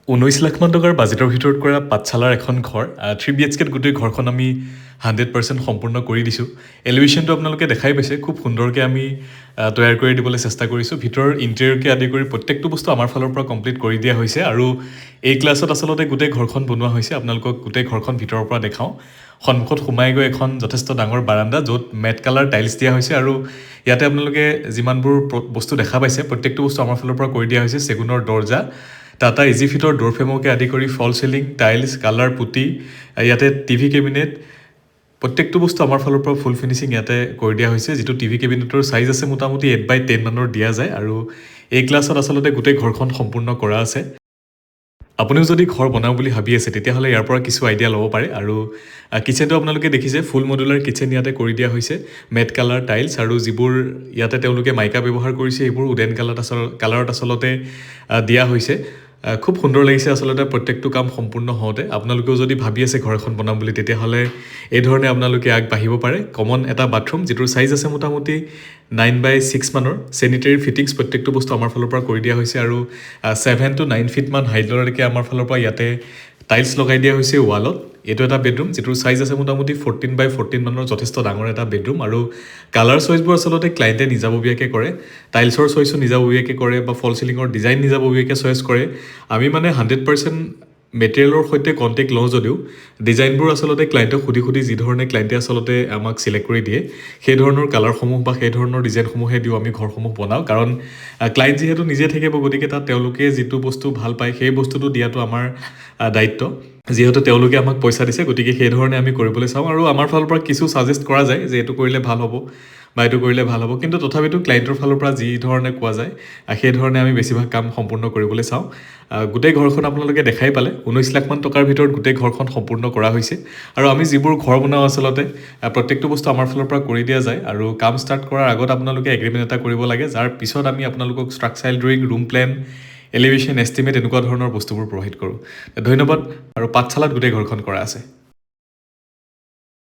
19 লাখ মান টকাৰ বাজেটৰ ভিতৰত কৰা পাঠশালাৰ এখন ঘৰ 3 BHKত গোটেই ঘৰখন আমি 100% সম্পূৰ্ণ কৰি দিছোঁ। এলিভেশ্যনটো আপোনালোকে দেখাই পাইছে, খুব সুন্দৰকৈ আমি তৈয়াৰ কৰি দিবলৈ চেষ্টা কৰিছোঁ। ভিতৰৰ ইণ্টেৰিয়ৰকে আদি কৰি প্ৰত্যেকটো বস্তু আমাৰ ফালৰ পৰা কমপ্লিট কৰি দিয়া হৈছে আৰু এই ক্লাছত আচলতে গোটেই ঘৰখন বনোৱা হৈছে। আপোনালোকক গোটেই ঘৰখন ভিতৰৰ পৰা দেখাওঁ। সন্মুখত সোমাই গৈ এখন যথেষ্ট ডাঙৰ বাৰাণ্ডা, য'ত মেট কালাৰ টাইলছ দিয়া হৈছে আৰু ইয়াতে আপোনালোকে যিমানবোৰ বস্তু দেখা পাইছে প্ৰত্যেকটো বস্তু আমাৰ ফালৰ পৰা কৰি দিয়া হৈছে। চেগুনৰ দৰ্জা, টাটা ইজি ফিটৰ ড'ৰ ফ্ৰেমকে আদি কৰি ফল চিলিং, টাইলছ, কালাৰ পুটি, ইয়াতে টিভি কেবিনেট, প্ৰত্যেকটো বস্তু আমাৰ ফালৰ পৰা ফুল ফিনিচিং ইয়াতে কৰি দিয়া হৈছে। যিটো টিভি কেবিনেটৰ চাইজ আছে মোটামুটি 8x10 মানৰ দিয়া যায় আৰু এই ক্লাছত আচলতে গোটেই ঘৰখন সম্পূৰ্ণ কৰা আছে। আপুনিও যদি ঘৰ বনাওঁ বুলি ভাবি আছে তেতিয়াহ'লে ইয়াৰ পৰা কিছু আইডিয়া ল'ব পাৰে। আৰু কিচেনটো আপোনালোকে দেখিছে, ফুল মডুলাৰ কিচেন ইয়াতে কৰি দিয়া হৈছে। মেট কালাৰ টাইলছ আৰু যিবোৰ ইয়াতে তেওঁলোকে মাইকা ব্যৱহাৰ কৰিছে সেইবোৰ উডেন কালাৰত আচলতে দিয়া হৈছে। খুব সুন্দৰ লাগিছে আচলতে প্ৰত্যেকটো কাম সম্পূৰ্ণ হওঁতে। আপোনালোকেও যদি ভাবি আছে ঘৰ এখন বনাম বুলি তেতিয়াহ'লে এই ধৰণে আপোনালোকে আগবাঢ়িব পাৰে। কমন এটা বাথৰুম, যিটোৰ চাইজ আছে মোটামুটি 9x6 মানৰ। চেনিটেৰী ফিটিংছ প্ৰত্যেকটো বস্তু আমাৰ ফালৰ পৰা কৰি দিয়া হৈছে আৰু 7 to 9 ফিট মান হাইটলৈকে আমাৰ ফালৰ পৰা ইয়াতে টাইলছ লগাই দিয়া হৈছে ৱালত। এইটো এটা বেডৰুম, যিটোৰ চাইজ আছে মোটামুটি 14x14 মানৰ, যথেষ্ট ডাঙৰ এটা বেডৰুম। আৰু কালাৰ চইচবোৰ আচলতে ক্লাইণ্টে নিজাববীয়াকৈ কৰে। টাইলছৰ চইচো নিজাববীয়াকৈ কৰে বা ফল চিলিঙৰ ডিজাইন নিজাববীয়াকৈ চইচ কৰে। আমি মানে 100% মেটেৰিয়েলৰ সৈতে কণ্টেক্ট লওঁ যদিও ডিজাইনবোৰ আচলতে ক্লাইণ্টক সুধি যি ধৰণে ক্লাইণ্টে আচলতে আমাক চিলেক্ট কৰি দিয়ে সেই ধৰণৰ কালাৰসমূহ বা সেই ধৰণৰ ডিজাইনসমূহে দিওঁ আমি ঘৰসমূহ বনাওঁ। কাৰণ ক্লাইণ্ট যিহেতু নিজে থাকিব, গতিকে তাত তেওঁলোকে যিটো বস্তু ভাল পায় সেই বস্তুটো দিয়াটো আমাৰ দায়িত্ব। যিহেতু তেওঁলোকে আমাক পইচা দিছে, গতিকে সেই ধৰণে আমি কৰিবলৈ চাওঁ আৰু আমাৰ ফালৰ পৰা কিছু ছাজেষ্ট কৰা যায় যে এইটো কৰিলে ভাল হ'ব বা এইটো কৰিলে ভাল হ'ব। কিন্তু তথাপিতো ক্লাইণ্টৰ ফালৰ পৰা যি ধৰণে কোৱা যায় সেই ধৰণে আমি বেছিভাগ কাম সম্পূৰ্ণ কৰিবলৈ চাওঁ। গোটেই ঘৰখন আপোনালোকে দেখাই পালে, 19 লাখ মান টকাৰ ভিতৰত গোটেই ঘৰখন সম্পূৰ্ণ কৰা হৈছে। আৰু আমি যিবোৰ ঘৰ বনাওঁ আচলতে প্ৰত্যেকটো বস্তু আমাৰ ফালৰ পৰা কৰি দিয়া যায় আৰু কাম ষ্টাৰ্ট কৰাৰ আগত আপোনালোকে এগ্ৰিমেণ্ট এটা কৰিব লাগে, যাৰ পিছত আমি আপোনালোকক structural drawing, room plan, elevation estimate এনেকুৱা ধৰণৰ বস্তুবোৰ প্ৰভাইড কৰোঁ। ধন্যবাদ। আৰু পাঠশালাত গোটেই ঘৰখন কৰা আছে।